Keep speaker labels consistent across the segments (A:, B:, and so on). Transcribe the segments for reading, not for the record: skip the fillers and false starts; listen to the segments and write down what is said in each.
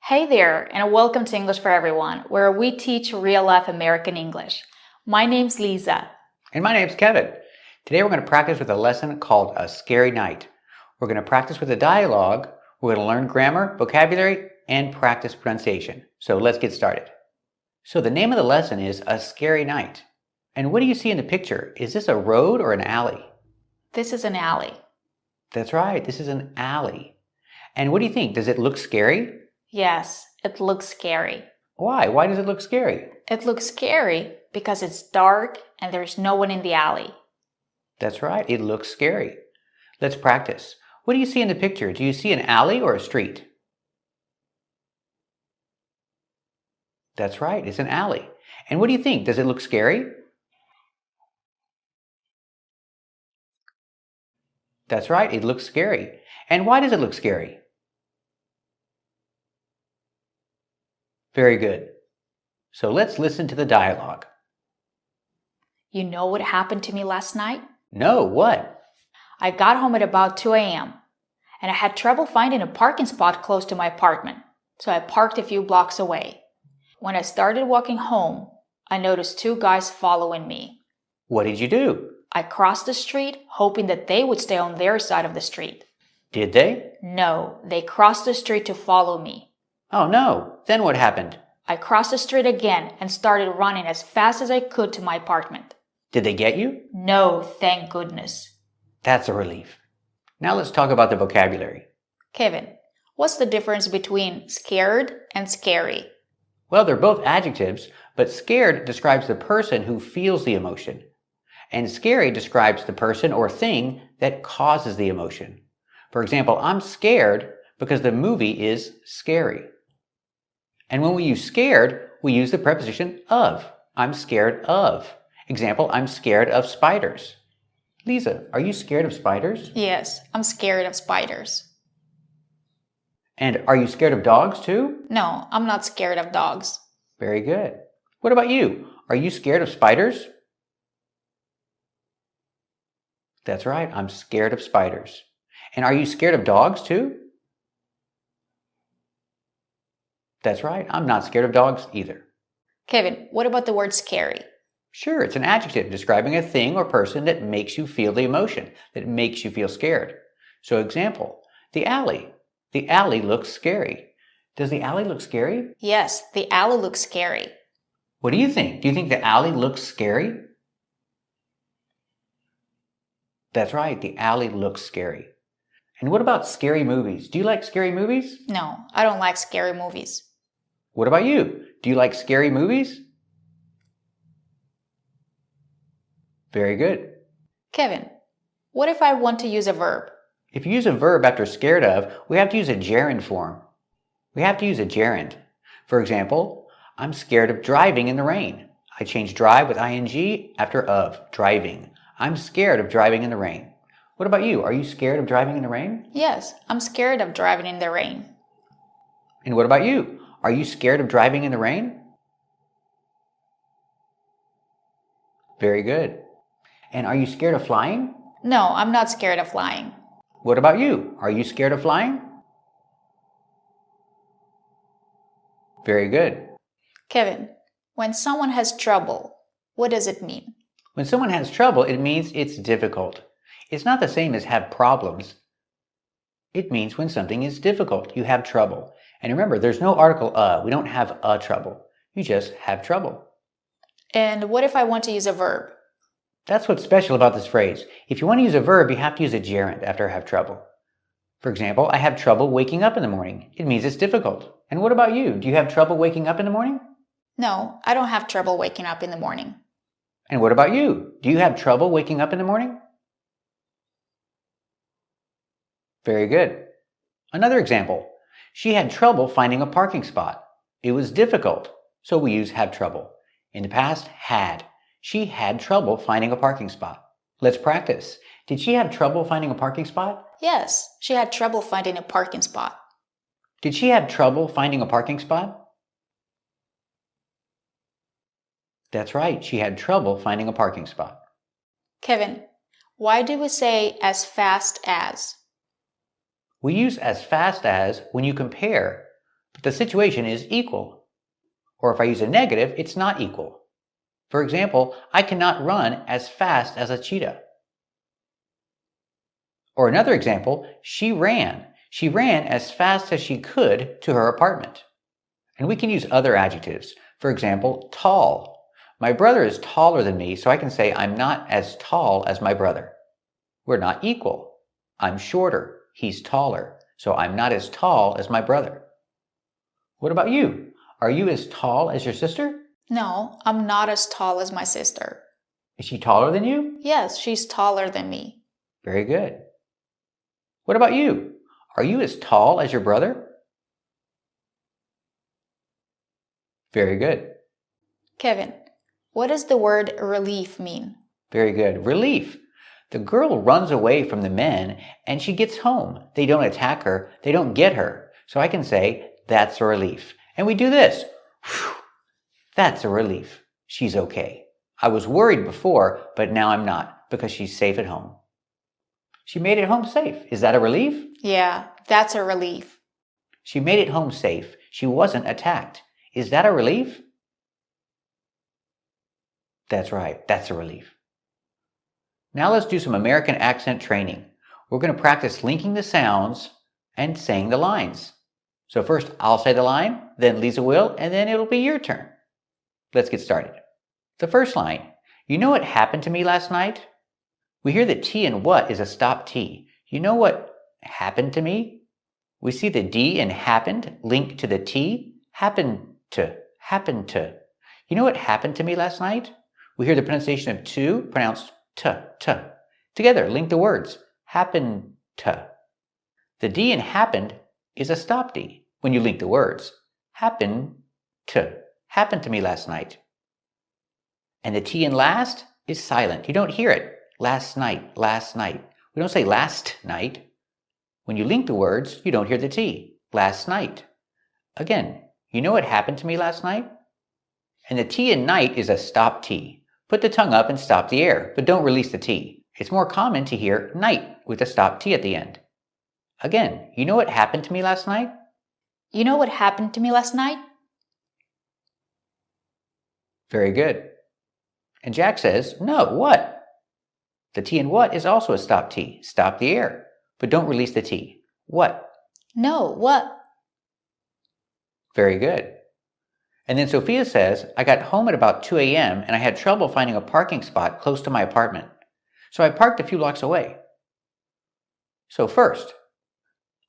A: Hey there, and welcome to English for Everyone, where we teach real-life American English. My name's Lisa.
B: And my name's Kevin. Today we're going to practice with a lesson called A Scary Night. We're going to practice with a dialogue, we're going to learn grammar, vocabulary, and practice pronunciation. So let's get started. So the name of the lesson is A Scary Night. And what do you see in the picture? Is this a road or an alley?
A: This is an alley.
B: That's right, this is an alley. And what do you think? Does it look scary?
A: Yes, it looks scary.
B: Why? Why does it look scary?
A: It looks scary because it's dark and there's no one in the alley.
B: That's right, it looks scary. Let's practice. What do you see in the picture? Do you see an alley or a street? That's right, it's an alley. And what do you think? Does it look scary? That's right, it looks scary. And why does it look scary? Very good. So let's listen to the dialogue.
A: You know what happened to me last night?
B: No, what?
A: I got home at about 2 a.m. and I had trouble finding a parking spot close to my apartment, so I parked a few blocks away. When I started walking home, I noticed two guys following me.
B: What did you do?
A: I crossed the street, hoping that they would stay on their side of the street.
B: Did they?
A: No, they crossed the street to follow me.
B: Oh no, then what happened?
A: I crossed the street again and started running as fast as I could to my apartment.
B: Did they get you?
A: No, thank goodness.
B: That's a relief. Now let's talk about the vocabulary.
A: Kevin, what's the difference between scared and scary?
B: Well, they're both adjectives, but scared describes the person who feels the emotion, and scary describes the person or thing that causes the emotion. For example, I'm scared because the movie is scary. And when we use scared, we use the preposition of. I'm scared of. Example, I'm scared of spiders. Lisa, are you scared of spiders?
A: Yes, I'm scared of spiders.
B: And are you scared of dogs too?
A: No, I'm not scared of dogs.
B: Very good. What about you? Are you scared of spiders? That's right, I'm scared of spiders. And are you scared of dogs too? That's right, I'm not scared of dogs either.
A: Kevin, what about the word scary?
B: Sure, it's an adjective describing a thing or person that makes you feel the emotion, that makes you feel scared. So example, the alley. The alley looks scary. Does the alley look scary?
A: Yes, the alley looks scary.
B: What do you think? Do you think the alley looks scary? That's right, the alley looks scary. And what about scary movies? Do you like scary movies?
A: No, I don't like scary movies.
B: What about you? Do you like scary movies? Very good.
A: Kevin, what if I want to use a verb?
B: If you use a verb after scared of, we have to use a gerund form. We have to use a gerund. For example, I'm scared of driving in the rain. I change drive with ing after of, driving. I'm scared of driving in the rain. What about you? Are you scared of driving in the rain?
A: Yes, I'm scared of driving in the rain.
B: And what about you? Are you scared of driving in the rain? Very good. And are you scared of flying?
A: No, I'm not scared of flying.
B: What about you? Are you scared of flying? Very good.
A: Kevin, when someone has trouble, what does it mean?
B: When someone has trouble, it means it's difficult. It's not the same as have problems. It means when something is difficult, you have trouble. And remember, there's no article We don't have a trouble. You just have trouble.
A: And what if I want to use a verb?
B: That's what's special about this phrase. If you want to use a verb, you have to use a gerund after have trouble. For example, I have trouble waking up in the morning. It means it's difficult. And what about you? Do you have trouble waking up in the morning?
A: No, I don't have trouble waking up in the morning.
B: And what about you? Do you have trouble waking up in the morning? Very good. Another example. She had trouble finding a parking spot. It was difficult, so we use have trouble. In the past, had. She had trouble finding a parking spot. Let's practice. Did she have trouble finding a parking spot?
A: Yes, she had trouble finding a parking spot.
B: Did she have trouble finding a parking spot? That's right, she had trouble finding a parking spot.
A: Kevin, why do we say as fast as?
B: We use as fast as when you compare but the situation is equal. Or if I use a negative, it's not equal. For example, I cannot run as fast as a cheetah. Or another example, she ran. She ran as fast as she could to her apartment. And we can use other adjectives. For example, tall. My brother is taller than me, so I can say I'm not as tall as my brother. We're not equal. I'm shorter. He's taller, so I'm not as tall as my brother. What about you? Are you as tall as your sister?
A: No, I'm not as tall as my sister.
B: Is she taller than you?
A: Yes, she's taller than me.
B: Very good. What about you? Are you as tall as your brother? Very good.
A: Kevin, what does the word relief mean?
B: Very good. Relief. The girl runs away from the men and she gets home. They don't attack her. They don't get her. So I can say, that's a relief. And we do this. Whew. That's a relief. She's okay. I was worried before, but now I'm not because she's safe at home. She made it home safe. Is that a relief?
A: Yeah, that's a relief.
B: She made it home safe. She wasn't attacked. Is that a relief? That's right. That's a relief. Now let's do some American accent training. We're going to practice linking the sounds and saying the lines. So first I'll say the line, then Lisa will, and then it'll be your turn. Let's get started. The first line, you know what happened to me last night? We hear that T in what is a stop T. You know what happened to me? We see the D in happened linked to the T. Happened to. You know what happened to me last night? We hear the pronunciation of to pronounced t. Together, link the words. Happened to. The D in happened is a stop D when you link the words. Happened to me last night. And the T in last is silent. You don't hear it. Last night. We don't say last night. When you link the words, you don't hear the T. Last night. Again, you know what happened to me last night? And the T in night is a stop T. Put the tongue up and stop the air, but don't release the T. It's more common to hear night with a stop T at the end. Again, you know what happened to me last night?
A: You know what happened to me last night?
B: Very good. And Jack says, no, what? The T in what is also a stop T. Stop the air, but don't release the T. What?
A: No, what?
B: Very good. And then Sophia says, I got home at about 2 a.m. and I had trouble finding a parking spot close to my apartment. So I parked a few blocks away. So first,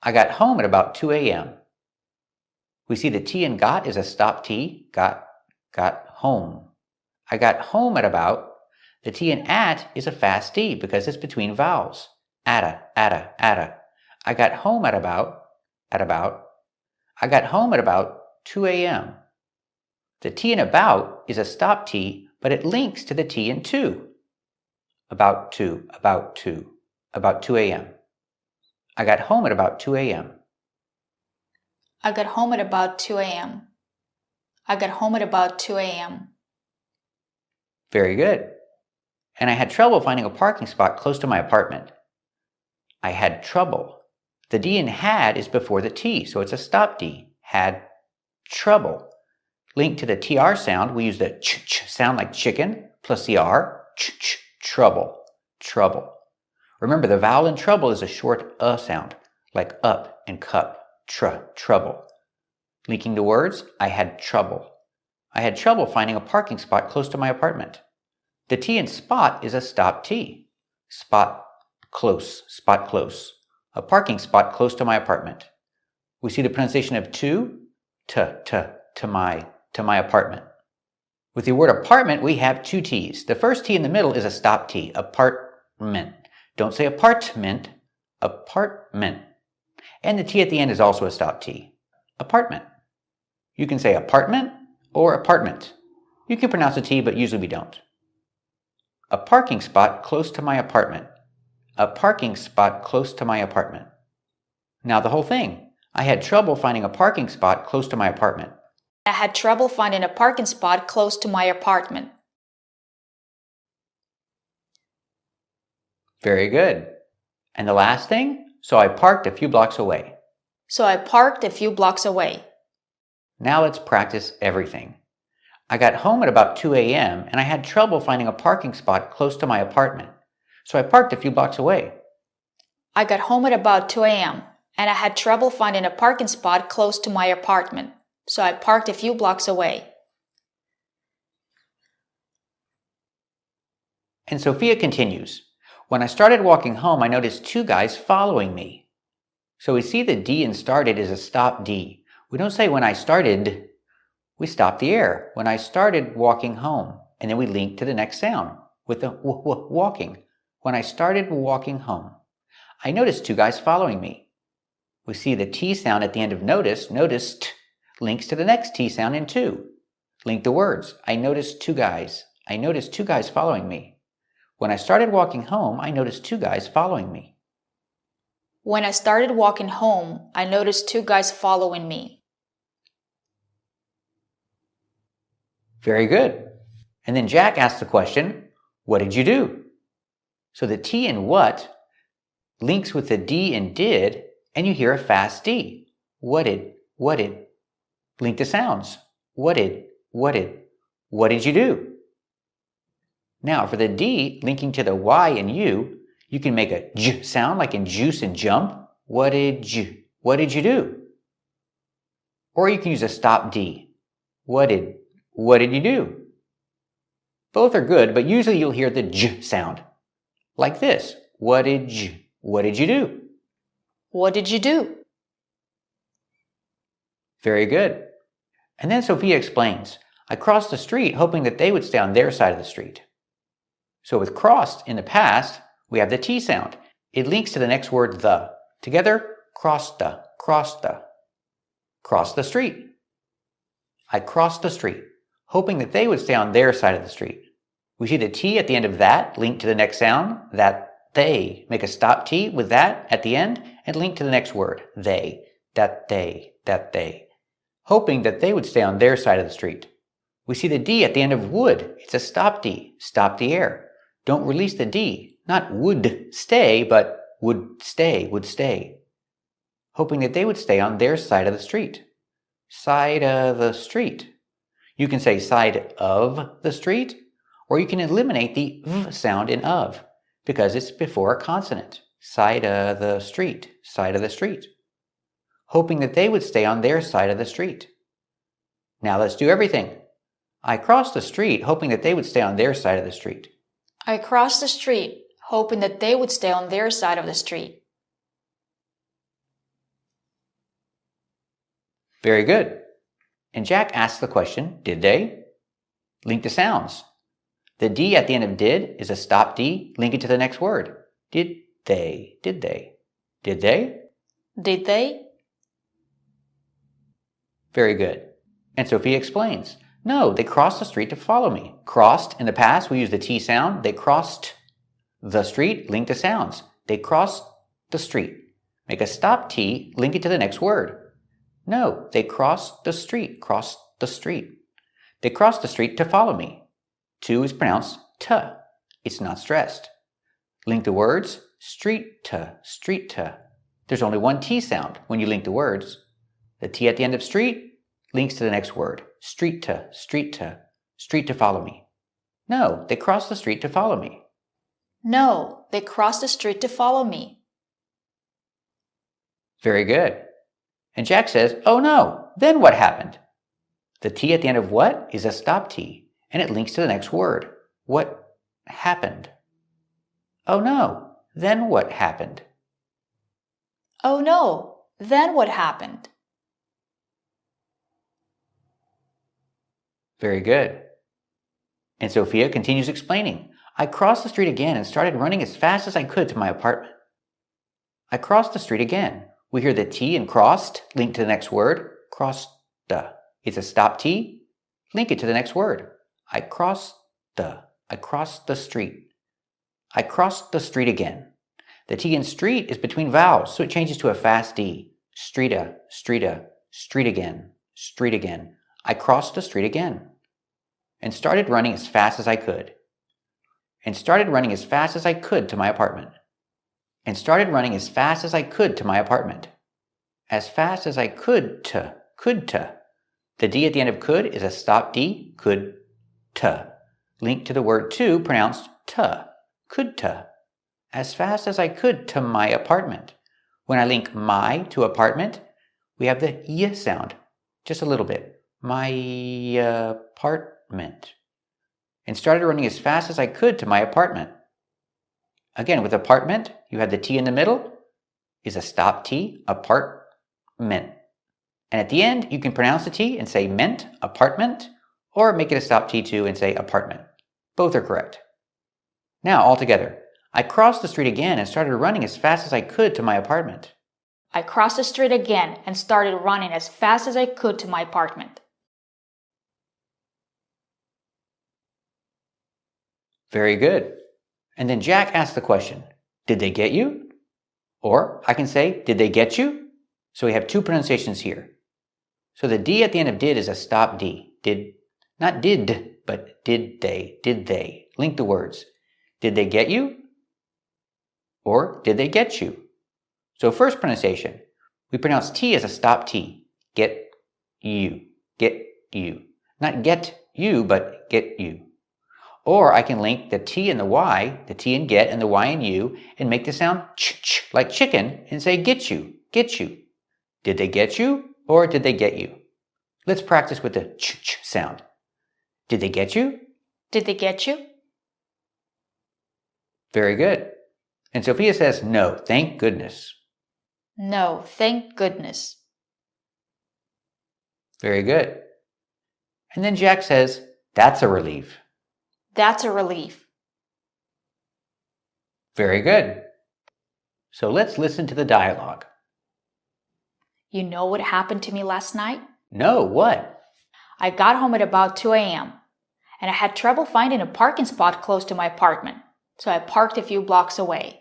B: I got home at about 2 a.m. We see the T in got is a stop T. Got home. I got home at about. The T in at is a fast D because it's between vowels. Atta. I got home at about. I got home at about 2 a.m. The T in about is a stop T, but it links to the T in to. About 2 a.m. I got home at about 2 a.m.
A: I got home at about 2 a.m. I got home at about 2 a.m.
B: Very good. And I had trouble finding a parking spot close to my apartment. I had trouble. The D in had is before the T, so it's a stop D. Had trouble. Linked to the TR sound, we use the ch sound like chicken, plus the R, trouble. Remember, the vowel in trouble is a short sound, like up and cup, trouble. Linking the words, I had trouble. I had trouble finding a parking spot close to my apartment. The T in spot is a stop T. Spot, close. A parking spot close to my apartment. We see the pronunciation of to my apartment. With the word apartment, we have two T's. The first T in the middle is a stop T, apartment. Don't say apartment, apartment. And the T at the end is also a stop T, apartment. You can say apartment or apartment. You can pronounce the T, but usually we don't. A parking spot close to my apartment. A parking spot close to my apartment. Now the whole thing. I had trouble finding a parking spot close to my apartment.
A: I had trouble finding a parking spot close to my apartment.
B: Very good. And the last thing? So I parked a few blocks away.
A: So I parked a few blocks away.
B: Now let's practice everything. I got home at about 2 a.m. and I had trouble finding a parking spot close to my apartment, so I parked a few blocks away.
A: I got home at about 2 a.m. and I had trouble finding a parking spot close to my apartment, so I parked a few blocks away.
B: And Sophia continues, when I started walking home, I noticed two guys following me. So we see the D in started is a stop D. We don't say when I started, we stop the air. When I started walking home, and then we link to the next sound with the walking. When I started walking home, I noticed two guys following me. We see the T sound at the end of notice. Noticed links to the next T sound in two. Link the words. I noticed two guys. I noticed two guys following me. When I started walking home, I noticed two guys following me.
A: When I started walking home, I noticed two guys following me.
B: Very good. And then Jack asked the question, what did you do? So the T in what links with the D in did, and you hear a fast D. What did? Link the sounds. What did you do? Now for the D linking to the Y and U, you can make a J sound like in juice and jump. What did you do? Or you can use a stop D. What did you do? Both are good, but usually you'll hear the J sound. Like this. What did you do?
A: What did you do?
B: Very good. And then Sophia explains, I crossed the street hoping that they would stay on their side of the street. So with crossed in the past, we have the T sound. It links to the next word, the. Together, crossed the. Cross the street. I crossed the street, hoping that they would stay on their side of the street. We see the T at the end of that linked to the next sound, that they. Make a stop T with that at the end and link to the next word, they. That they. Hoping that they would stay on their side of the street. We see the D at the end of would. It's a stop D. Stop the air. Don't release the D. Not would stay, but would stay. Hoping that they would stay on their side of the street. Side of the street. You can say side of the street, or you can eliminate the V sound in of, because it's before a consonant. Side of the street. Side of the street. Hoping that they would stay on their side of the street. Now let's do everything. I crossed the street hoping that they would stay on their side of the street.
A: I crossed the street, hoping that they would stay on their side of the street.
B: Very good. And Jack asked the question, did they? Link the sounds. The D at the end of did is a stop D. Link it to the next word. Did they? Did they? Did they?
A: Did they?
B: Very good. And Sophia explains, no, they crossed the street to follow me. Crossed, in the past, we use the T sound. They crossed the street, link the sounds. They crossed the street. Make a stop T, link it to the next word. No, they crossed the street. Crossed the street. They crossed the street to follow me. To is pronounced t. It's not stressed. Link the words, street to. There's only one T sound when you link the words. The T at the end of street links to the next word. Street to follow me. No, they crossed the street to follow me.
A: No, they crossed the street to follow me.
B: Very good. And Jack says, oh no, then what happened? The T at the end of what is a stop T, and it links to the next word. What happened? Oh no, then what happened?
A: Oh no, then what happened?
B: Very good. And Sophia continues explaining, I crossed the street again and started running as fast as I could to my apartment. I crossed the street again. We hear the T in crossed linked to the next word. Crossed the. It's a stop T. Link it to the next word. I crossed the street. I crossed the street again. The T in street is between vowels, so it changes to a fast D. Street again. I crossed the street again. And started running as fast as I could. And started running as fast as I could to my apartment. And started running as fast as I could to my apartment. As fast as I could to. The D at the end of could is a stop D, could, to. Linked to the word to, pronounced to, could to. As fast as I could to my apartment. When I link my to apartment, we have the y sound, just a little bit. My apartment. And started running as fast as I could to my apartment. Again, with apartment, you have the T in the middle, is a stop T, apartment. And at the end, you can pronounce the T and say meant, apartment, or make it a stop T too and say apartment. Both are correct. Now, all together. I crossed the street again and started running as fast as I could to my apartment.
A: I crossed the street again and started running as fast as I could to my apartment.
B: Very good. And then Jack asked the question, did they get you? Or I can say, did they get you? So we have two pronunciations here. So the D at the end of did is a stop D. Did, not did, but did they. Link the words. Did they get you? Or did they get you? So first pronunciation, we pronounce T as a stop T. Get you. Not get you, but get you. Or I can link the T and the Y, the T in get and the Y in you, and make the sound ch like chicken and say get you. Did they get you or did they get you? Let's practice with the ch sound. Did they get you?
A: Did they get you?
B: Very good. And Sophia says no, thank goodness.
A: No, thank goodness.
B: Very good. And then Jack says, that's a relief.
A: That's a relief.
B: Very good. So let's listen to the dialogue.
A: You know what happened to me last night?
B: No, what?
A: I got home at about 2 a.m. and I had trouble finding a parking spot close to my apartment, so I parked a few blocks away.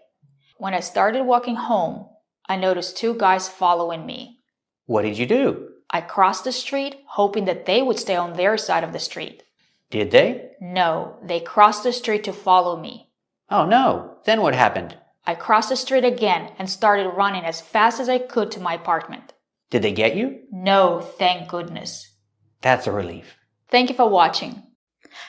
A: When I started walking home, I noticed two guys following me.
B: What did you do?
A: I crossed the street, hoping that they would stay on their side of the street.
B: Did they?
A: No, they crossed the street to follow me.
B: Oh no, then what happened?
A: I crossed the street again and started running as fast as I could to my apartment.
B: Did they get you?
A: No, thank goodness.
B: That's a relief.
A: Thank you for watching.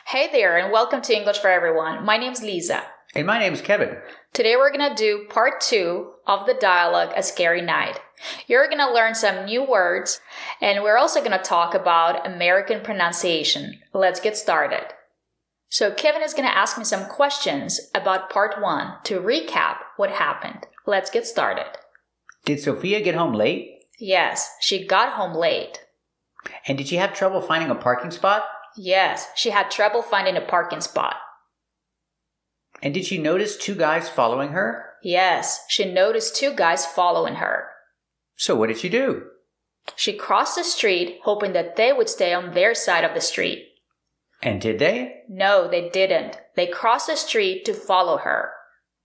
A: Hey there, and welcome to English for Everyone. My name's Lisa.
B: And my name's Kevin.
A: Today we're going to do part 2 of the dialogue A Scary Night. You're going to learn some new words, and we're also going to talk about American pronunciation. Let's get started. So Kevin is going to ask me some questions about part 1 to recap what happened. Let's get started.
B: Did Sophia get home late?
A: Yes, she got home late.
B: And did she have trouble finding a parking spot?
A: Yes, she had trouble finding a parking spot.
B: And did she notice two guys following her?
A: Yes, she noticed two guys following her.
B: So what did she do?
A: She crossed the street, hoping that they would stay on their side of the street.
B: And did they?
A: No, they didn't. They crossed the street to follow her.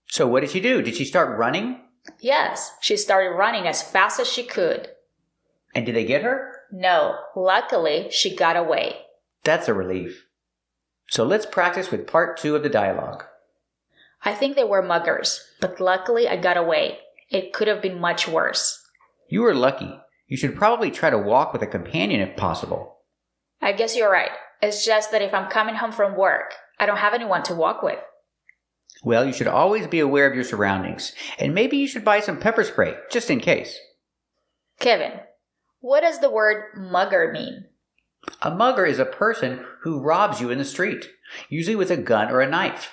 B: So what did she do? Did she start running?
A: Yes, she started running as fast as she could.
B: And did they get her?
A: No, luckily she got away.
B: That's a relief. So let's practice with part 2 of the dialogue.
A: I think they were muggers, but luckily I got away. It could have been much worse.
B: You were lucky. You should probably try to walk with a companion if possible.
A: I guess you're right. It's just that if I'm coming home from work, I don't have anyone to walk with.
B: Well, you should always be aware of your surroundings, and maybe you should buy some pepper spray, just in case.
A: Kevin, what does the word mugger mean?
B: A mugger is a person who robs you in the street, usually with a gun or a knife.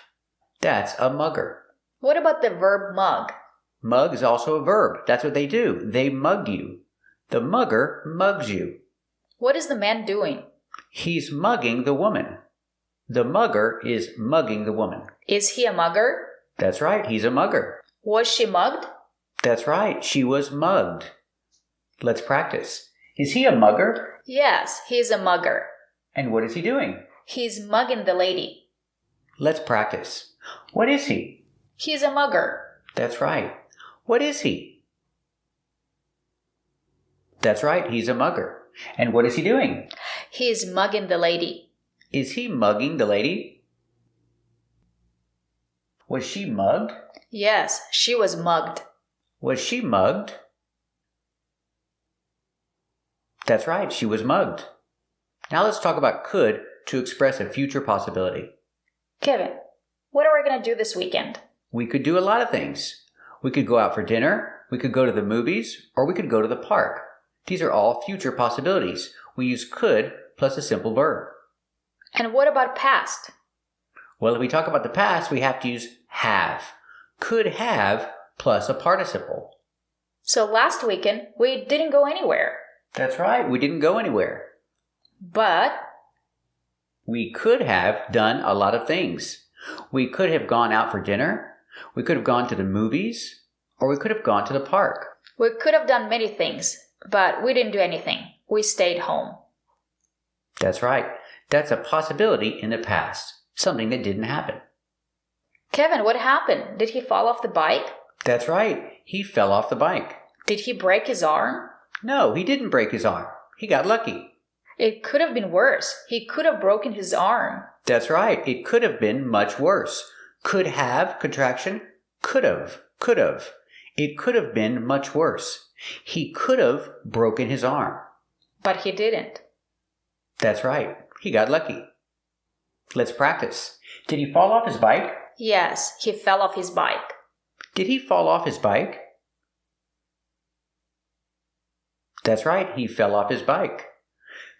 B: That's a mugger.
A: What about the verb mug?
B: Mug is also a verb. That's what they do. They mug you. The mugger mugs you.
A: What is the man doing?
B: He's mugging the woman. The mugger is mugging the woman.
A: Is he a mugger?
B: That's right, he's a mugger.
A: Was she mugged?
B: That's right, she was mugged. Let's practice. Is he a mugger?
A: Yes, he's a mugger.
B: And what is he doing?
A: He's mugging the lady.
B: Let's practice. What is he?
A: He's a mugger.
B: That's right. What is he? That's right, he's a mugger. And what is he doing?
A: He's mugging the lady.
B: Is he mugging the lady? Was she mugged?
A: Yes, she was mugged.
B: Was she mugged? That's right, she was mugged. Now let's talk about could to express a future possibility.
A: Kevin, what are we going to do this weekend?
B: We could do a lot of things. We could go out for dinner, we could go to the movies, or we could go to the park. These are all future possibilities. We use could plus a simple verb.
A: And what about past?
B: Well, if we talk about the past, we have to use have. Could have plus a participle.
A: So last weekend, we didn't go anywhere.
B: That's right, we didn't go anywhere.
A: But
B: we could have done a lot of things. We could have gone out for dinner, we could have gone to the movies, or we could have gone to the park.
A: we could have done many things, but we didn't do anything. We stayed home.
B: That's right. That's a possibility in the past, something that didn't happen.
A: Kevin, what happened? Did he fall off the bike?
B: That's right. He fell off the bike.
A: Did he break his arm?
B: No, he didn't break his arm. He got lucky.
A: It could have been worse. He could have broken his arm.
B: That's right. It could have been much worse. Could have, contraction, could have, could have. It could have been much worse. He could have broken his arm.
A: But he didn't.
B: That's right. He got lucky. Let's practice. Did he fall off his bike?
A: Yes, he fell off his bike.
B: Did he fall off his bike? That's right. He fell off his bike.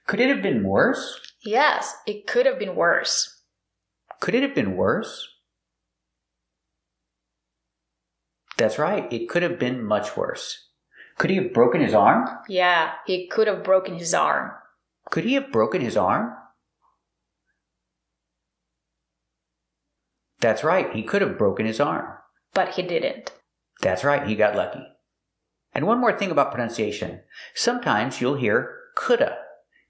B: Could it have been worse?
A: Yes, it could have been worse.
B: Could it have been worse? That's right. It could have been much worse. Could he have broken his arm?
A: Yeah, he could have broken his arm.
B: Could he have broken his arm? That's right. He could have broken his arm.
A: But he didn't.
B: That's right. He got lucky. And one more thing about pronunciation. Sometimes you'll hear coulda.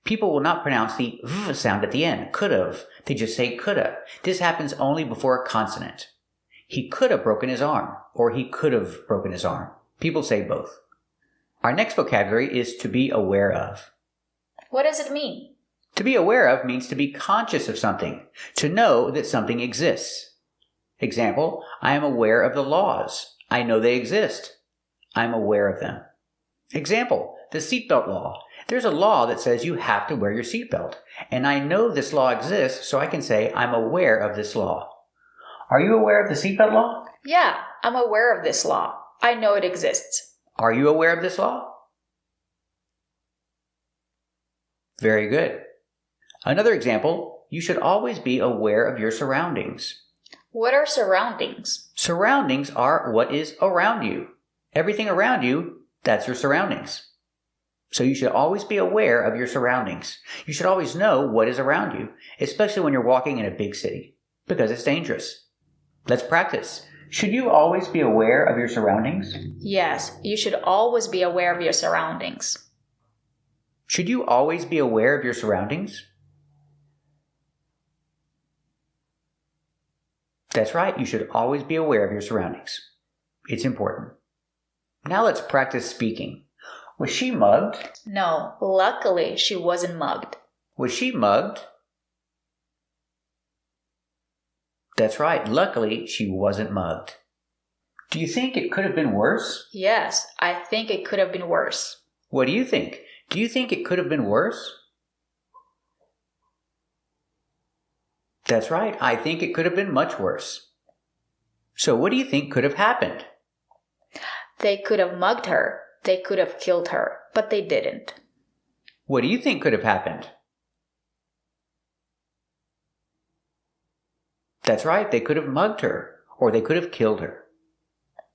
B: People will not pronounce the v sound at the end, could've. They just say coulda. This happens only before a consonant. He could have broken his arm, or he could have broken his arm. People say both. Our next vocabulary is to be aware of.
A: What does it mean?
B: To be aware of means to be conscious of something, to know that something exists. Example, I am aware of the laws. I know they exist. I'm aware of them. Example, the seatbelt law. There's a law that says you have to wear your seatbelt, and I know this law exists, so I can say I'm aware of this law. Are you aware of the seatbelt law?
A: Yeah, I'm aware of this law. I know it exists.
B: Are you aware of this law? Very good. Another example, you should always be aware of your surroundings.
A: What are surroundings?
B: Surroundings are what is around you. Everything around you, that's your surroundings. So you should always be aware of your surroundings. You should always know what is around you, especially when you're walking in a big city, because it's dangerous. Let's practice. Should you always be aware of your surroundings?
A: Yes, you should always be aware of your surroundings.
B: Should you always be aware of your surroundings? That's right, you should always be aware of your surroundings. It's important. Now let's practice speaking. Was she mugged?
A: No, luckily she wasn't mugged.
B: Was she mugged? That's right, luckily she wasn't mugged. Do you think it could have been worse?
A: Yes, I think it could have been worse.
B: What do you think? Do you think it could have been worse? That's right, I think it could have been much worse. So what do you think could have happened?
A: They could have mugged her. They could have killed her, but they didn't.
B: What do you think could have happened? That's right, they could have mugged her, or they could have killed her.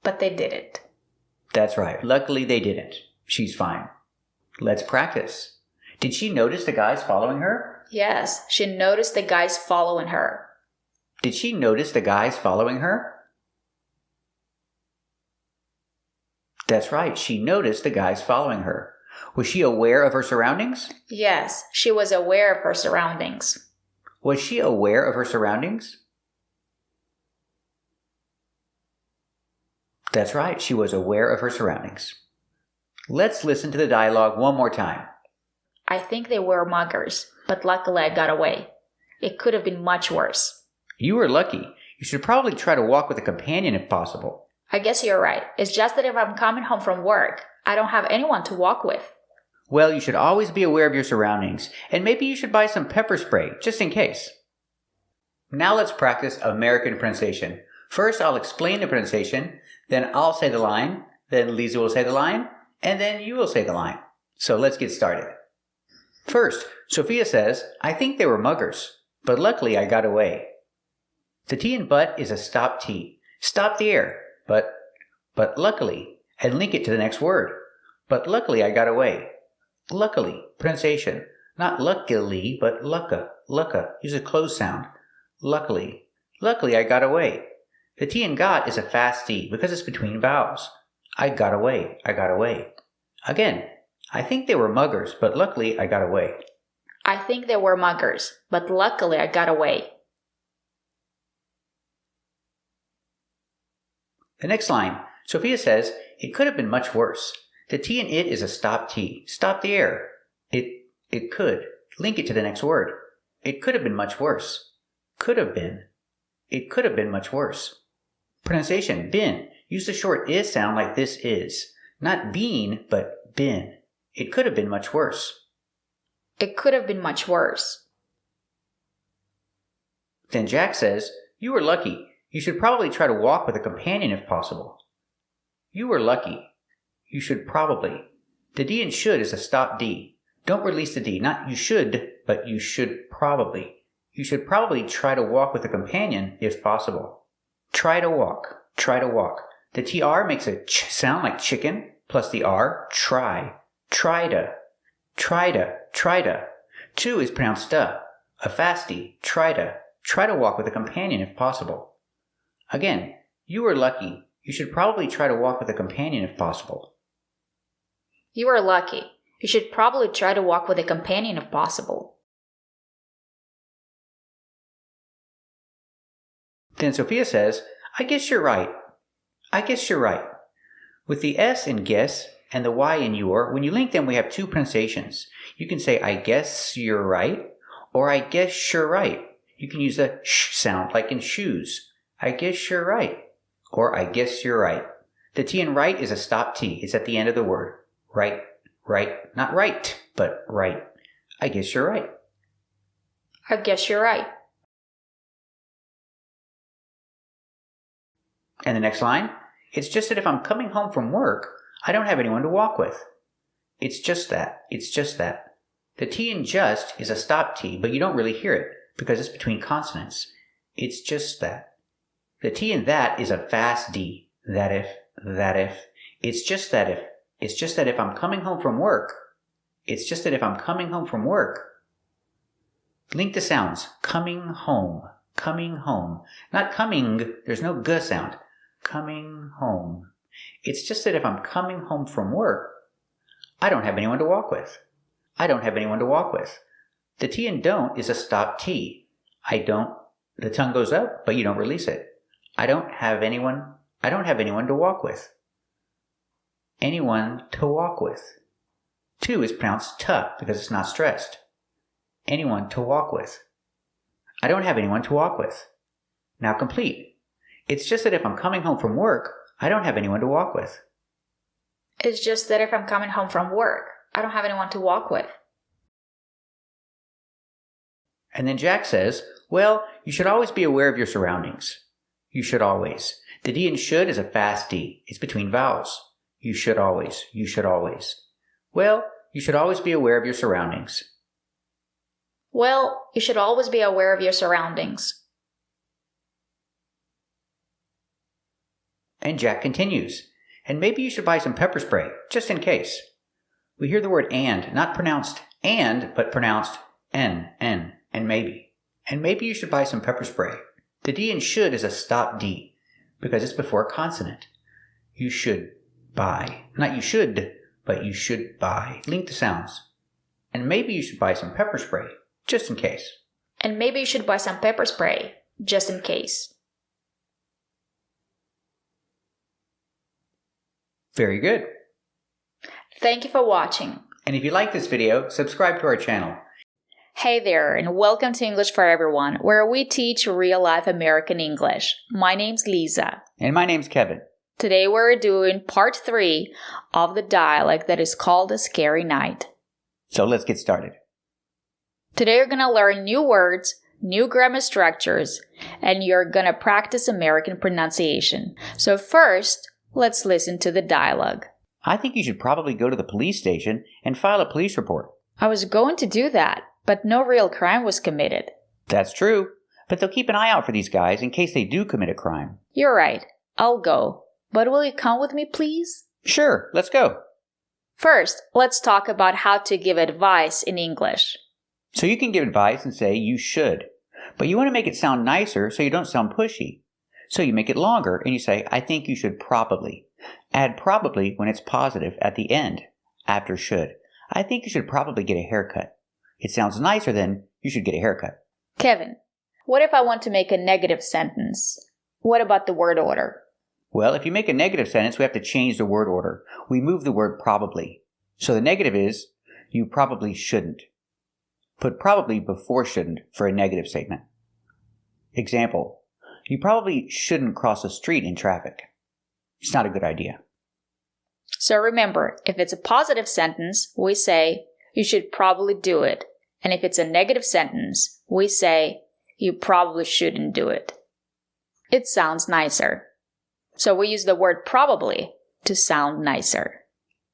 A: But they didn't.
B: That's right, luckily they didn't. She's fine. Let's practice. Did she notice the guys following her?
A: Yes, she noticed the guys following her.
B: Did she notice the guys following her? That's right, she noticed the guys following her. Was she aware of her surroundings?
A: Yes, she was aware of her surroundings.
B: Was she aware of her surroundings? That's right, she was aware of her surroundings. Let's listen to the dialogue one more time.
A: I think they were muggers, but luckily I got away. It could have been much worse.
B: You were lucky. You should probably try to walk with a companion if possible.
A: I guess you're right. It's just that if I'm coming home from work, I don't have anyone to walk with.
B: Well, you should always be aware of your surroundings, and maybe you should buy some pepper spray, just in case. Now let's practice American pronunciation. First, I'll explain the pronunciation, then I'll say the line, then Lisa will say the line, and then you will say the line. So let's get started. First, Sophia says, I think they were muggers, but luckily I got away. The T in but is a stop T. Stop the air, but luckily, and link it to the next word. But luckily I got away. Luckily, pronunciation. Not luckily, but lucka. Use a closed sound. Luckily I got away. The T in got is a fast T because it's between vowels. I got away. Again, I think they were muggers, but luckily I got away.
A: I think they were muggers, but luckily I got away.
B: The next line, Sophia says, it could have been much worse. The T in it is a stop T. Stop the air. It could. Link it to the next word. It could have been much worse. Could have been. It could have been much worse. Pronunciation, been. Use the short is sound like this is. Not been, but been. It could have been much worse.
A: It could have been much worse.
B: Then Jack says, you were lucky. You should probably try to walk with a companion if possible. You were lucky. You should probably. The D in should is a stop D. Don't release the D. Not you should, but you should probably. You should probably try to walk with a companion if possible. Try to walk. The TR makes a ch sound like chicken, plus the R, try. Try to. To is pronounced duh. A fast D. Try to walk with a companion if possible. Again, you were lucky. You should probably try to walk with a companion if possible.
A: You are lucky. You should probably try to walk with a companion if possible.
B: Then Sophia says, I guess you're right. With the S in guess and the Y in your, when you link them, we have two pronunciations. You can say, I guess you're right, or I guess you're right. You can use the sh sound like in shoes. I guess you're right, or I guess you're right. The T in right is a stop T. It's at the end of the word. Right. Not right, but right. I guess you're right.
A: I guess you're right.
B: And the next line, it's just that if I'm coming home from work, I don't have anyone to walk with. It's just that. The T in just is a stop T, but you don't really hear it because it's between consonants. It's just that. The T in that is a fast D. That if. It's just that if I'm coming home from work. Link the sounds. Coming home. Not coming, there's no g sound. Coming home. It's just that if I'm coming home from work, I don't have anyone to walk with. The T in don't is a stop T. The tongue goes up, but you don't release it. I don't have anyone to walk with. Anyone to walk with. To is pronounced tuh because it's not stressed. Anyone to walk with. I don't have anyone to walk with. Now complete. It's just that if I'm coming home from work, I don't have anyone to walk with.
A: It's just that if I'm coming home from work, I don't have anyone to walk with.
B: And then Jack says, well, you should always be aware of your surroundings. You should always. The D in should is a fast D. It's between vowels. You should always. Well, you should always be aware of your surroundings.
A: Well, you should always be aware of your surroundings.
B: And Jack continues, and maybe you should buy some pepper spray, just in case. We hear the word and, not pronounced and, but pronounced n, and maybe. And maybe you should buy some pepper spray. The D in should is a stop D, because it's before a consonant. You should buy. Not you should, but you should buy. Link the sounds. And maybe you should buy some pepper spray, just in case.
A: And maybe you should buy some pepper spray, just in case.
B: Very good.
A: Thank you for watching.
B: And if you like this video, subscribe to our channel.
A: Hey there, and welcome to English for Everyone, where we teach real-life American English. My name's Lisa.
B: And my name's Kevin.
A: Today we're doing part 3 of the dialect that is called A Scary Night.
B: So let's get started.
A: Today you're going to learn new words, new grammar structures, and you're going to practice American pronunciation. So first, let's listen to the dialogue.
B: I think you should probably go to the police station and file a police report.
A: I was going to do that, but no real crime was committed.
B: That's true, but they'll keep an eye out for these guys in case they do commit a crime.
A: You're right. I'll go. But will you come with me, please?
B: Sure, let's go.
A: First, let's talk about how to give advice in English.
B: So you can give advice and say you should, but you want to make it sound nicer so you don't sound pushy. So you make it longer and you say, I think you should probably. Add probably when it's positive at the end, after should. I think you should probably get a haircut. It sounds nicer than you should get a haircut.
A: Kevin, what if I want to make a negative sentence? What about the word order?
B: Well, if you make a negative sentence, we have to change the word order. We move the word probably. So the negative is, you probably shouldn't. Put probably before shouldn't for a negative statement. Example, you probably shouldn't cross a street in traffic. It's not a good idea.
A: So remember, if it's a positive sentence, we say, you should probably do it. And if it's a negative sentence, we say, you probably shouldn't do it. It sounds nicer. So we use the word probably to sound nicer.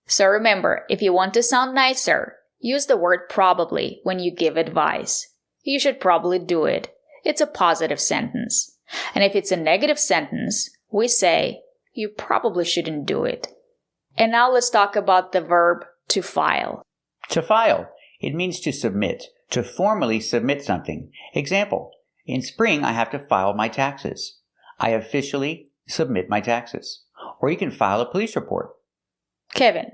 A: So remember, if you want to sound nicer, use the word probably when you give advice. You should probably do it. It's a positive sentence. And if it's a negative sentence, we say, you probably shouldn't do it. And now let's talk about the verb to file.
B: To file. It means to submit, to formally submit something. Example, in spring I have to file my taxes. I officially submit my taxes. Or you can file a police report.
A: Kevin,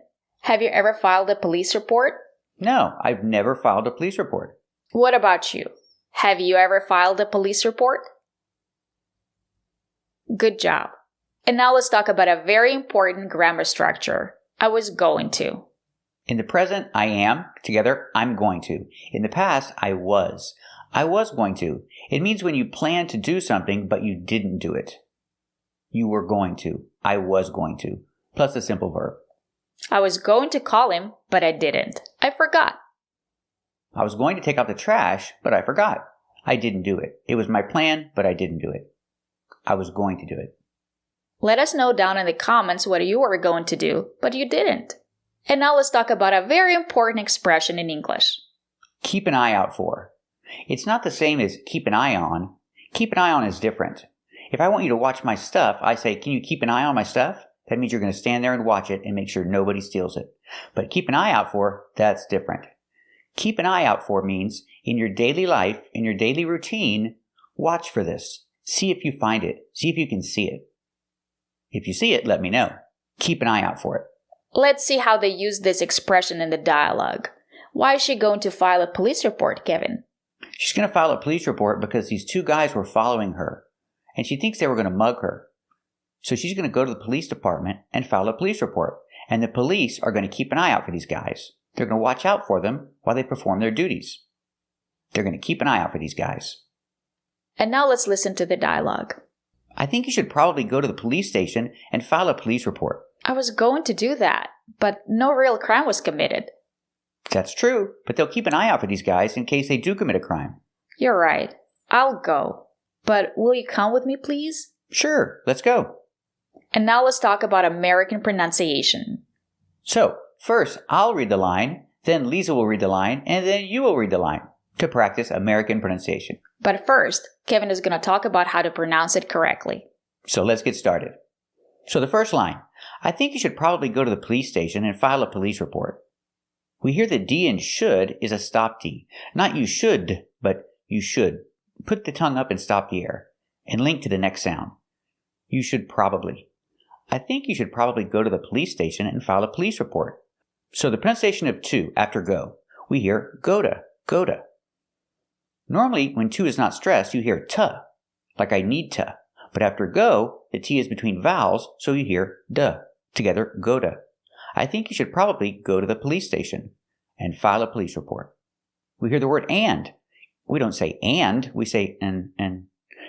A: have you ever filed a police report?
B: No, I've never filed a police report.
A: What about you? Have you ever filed a police report? Good job. And now let's talk about a very important grammar structure. I was going to.
B: In the present, I am. Together, I'm going to. In the past, I was. I was going to. It means when you plan to do something, but you didn't do it. You were going to. I was going to. Plus a simple verb.
A: I was going to call him, but I didn't. I forgot.
B: I was going to take out the trash, but I forgot. I didn't do it. It was my plan, but I didn't do it. I was going to do it.
A: Let us know down in the comments what you were going to do, but you didn't. And now let's talk about a very important expression in English.
B: Keep an eye out for. It's not the same as keep an eye on. Keep an eye on is different. If I want you to watch my stuff, I say, can you keep an eye on my stuff? That means you're going to stand there and watch it and make sure nobody steals it. But keep an eye out for, that's different. Keep an eye out for means in your daily life, in your daily routine, watch for this. See if you find it. See if you can see it. If you see it, let me know. Keep an eye out for it.
A: Let's see how they use this expression in the dialogue. Why is she going to file a police report, Kevin?
B: She's going to file a police report because these two guys were following her, and she thinks they were going to mug her. So she's going to go to the police department and file a police report, and the police are going to keep an eye out for these guys. They're going to watch out for them while they perform their duties. They're going to keep an eye out for these guys.
A: And now let's listen to the dialogue.
B: I think you should probably go to the police station and file a police report.
A: I was going to do that, but no real crime was committed.
B: That's true, but they'll keep an eye out for these guys in case they do commit a crime.
A: You're right. I'll go. But will you come with me, please?
B: Sure, let's go.
A: And now let's talk about American pronunciation.
B: So, first I'll read the line, then Lisa will read the line, and then you will read the line to practice American pronunciation.
A: But first, Kevin is going to talk about how to pronounce it correctly.
B: So let's get started. So the first line, I think you should probably go to the police station and file a police report. We hear the D in should is a stop D. Not you should, but you should. Put the tongue up and stop the air, and link to the next sound. You should probably. I think you should probably go to the police station and file a police report. So the pronunciation of to after go, we hear go to. Normally, when to is not stressed, you hear to, like I need to. But after go, the T is between vowels, so you hear duh. Together, go to. I think you should probably go to the police station and file a police report. We hear the word and. We don't say and, we say and.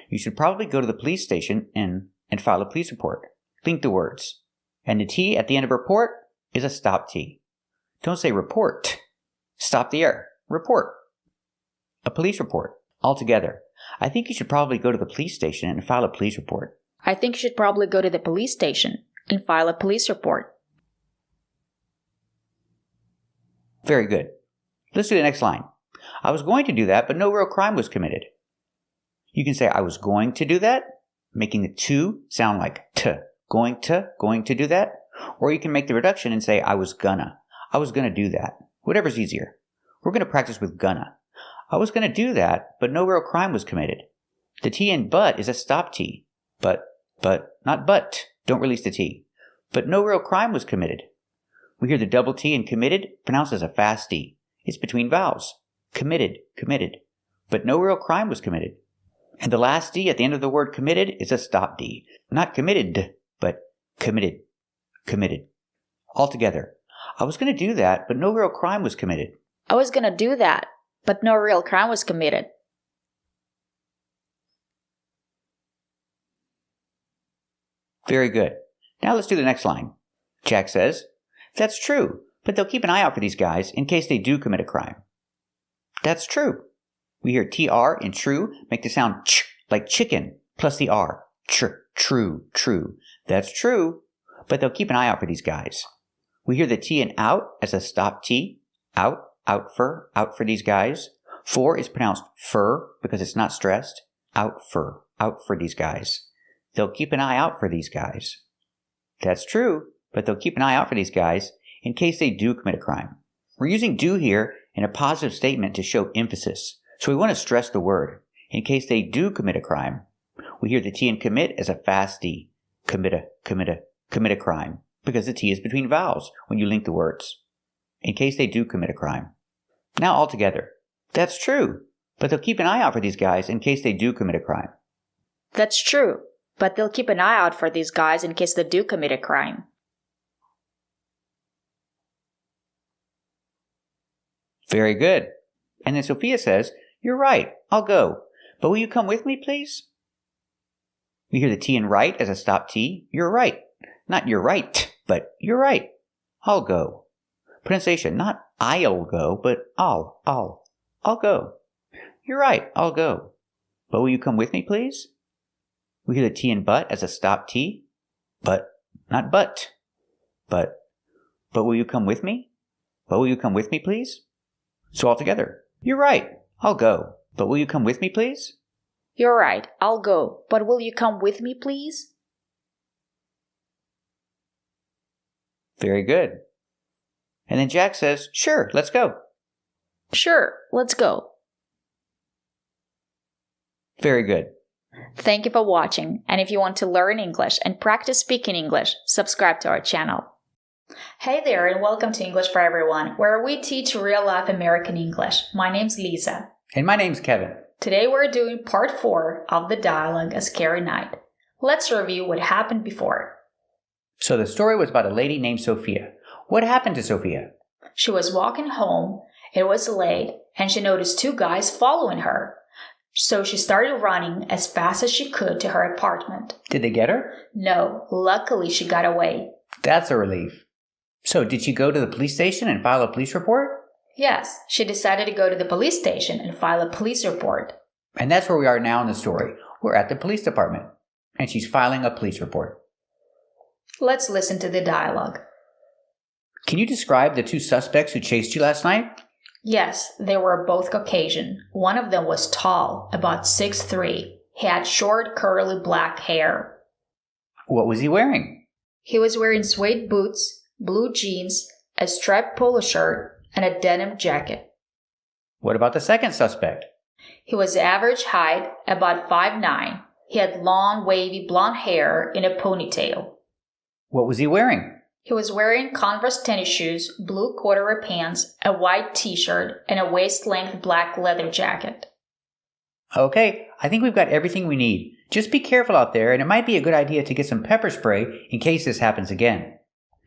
B: You should probably go to the police station and file a police report. Link the words. And the T at the end of report is a stop T. Don't say report.
C: Stop the error. Report. A police report. Altogether. I think you should probably go to the police station and file a police report.
A: I think you should probably go to the police station and file a police report.
C: Very good. Let's do the next line. I was going to do that, but no real crime was committed. You can say I was going to do that, making the to sound like t. Going to do that. Or you can make the reduction and say I was gonna do that. Whatever's easier. We're going to practice with gonna. I was going to do that, but no real crime was committed. The T in but is a stop T. But, not but. Don't release the T. But no real crime was committed. We hear the double T in committed pronounced as a fast D. It's between vowels. Committed. But no real crime was committed. And the last D at the end of the word committed is a stop D. Not committed, but committed. Altogether. I was going to do that, but no real crime was committed.
A: I was going to do that, but no real crime was committed.
C: Very good. Now let's do the next line. Jack says, that's true, but they'll keep an eye out for these guys in case they do commit a crime. That's true. We hear TR in true make the sound ch like chicken plus the R. True. That's true, but they'll keep an eye out for these guys. We hear the T in out as a stop T. Out for these guys. For is pronounced fur because it's not stressed. Out for these guys. They'll keep an eye out for these guys. That's true, but they'll keep an eye out for these guys in case they do commit a crime. We're using do here in a positive statement to show emphasis, so we want to stress the word. In case they do commit a crime. We hear the T in commit as a fast D. Commit a crime, because the T is between vowels when you link the words. In case they do commit a crime. Now all together. That's true, but they'll keep an eye out for these guys in case they do commit a crime.
A: That's true, but they'll keep an eye out for these guys in case they do commit a crime.
C: Very good. And then Sophia says, you're right, I'll go. But will you come with me, please? We hear the T in right as a stop T. You're right. Not you're right, but you're right. I'll go. Pronunciation, not I'll go, but I'll go. You're right, I'll go. But will you come with me, please? We hear the T in but as a stop T. But, not but. But will you come with me? But will you come with me, please? So all together. You're right, I'll go. But will you come with me, please?
A: You're right, I'll go. But will you come with me, please?
C: Very good. And then Jack says, sure, let's go.
A: Sure, let's go.
C: Very good.
A: Thank you for watching, and if you want to learn English and practice speaking English, subscribe to our channel. Hey there, and welcome to English for Everyone, where we teach real-life American English. My name's Lisa.
C: And my name's Kevin.
A: Today we're doing part 4 of the dialogue A Scary Night. Let's review what happened before.
C: So the story was about a lady named Sophia. What happened to Sophia?
A: She was walking home, it was late, and she noticed 2 guys following her. So she started running as fast as she could to her apartment.
C: Did they get her?
A: No, luckily she got away.
C: That's a relief. So did she go to the police station and file a police report?
A: Yes, she decided to go to the police station and file a police report.
C: And that's where we are now in the story. We're at the police department, and she's filing a police report.
A: Let's listen to the dialogue.
C: Can you describe the 2 suspects who chased you last night?
A: Yes, they were both Caucasian. One of them was tall, about 6'3". He had short, curly black hair.
C: What was he wearing?
A: He was wearing suede boots, blue jeans, a striped polo shirt, and a denim jacket.
C: What about the second suspect?
A: He was average height, about 5'9". He had long, wavy blonde hair in a ponytail.
C: What was he wearing?
A: He was wearing Converse tennis shoes, blue corduroy pants, a white t-shirt, and a waist-length black leather jacket.
C: Okay, I think we've got everything we need. Just be careful out there, and it might be a good idea to get some pepper spray in case this happens again.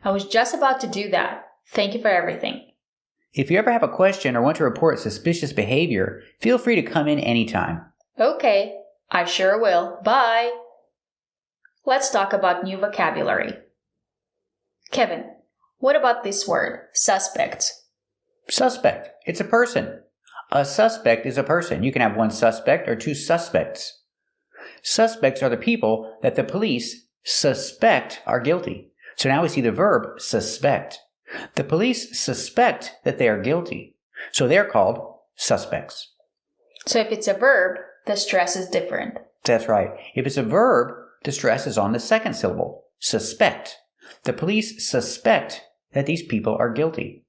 A: I was just about to do that. Thank you for everything.
C: If you ever have a question or want to report suspicious behavior, feel free to come in anytime.
A: Okay, I sure will. Bye! Let's talk about new vocabulary. Kevin, what about this word, suspects?
C: Suspect. It's a person. A suspect is a person. You can have one suspect or two suspects. Suspects are the people that the police suspect are guilty. So now we see the verb suspect. The police suspect that they are guilty. So they're called suspects.
A: So if it's a verb, the stress is different.
C: That's right. If it's a verb, the stress is on the second syllable. Suspect. The police suspect that these people are guilty.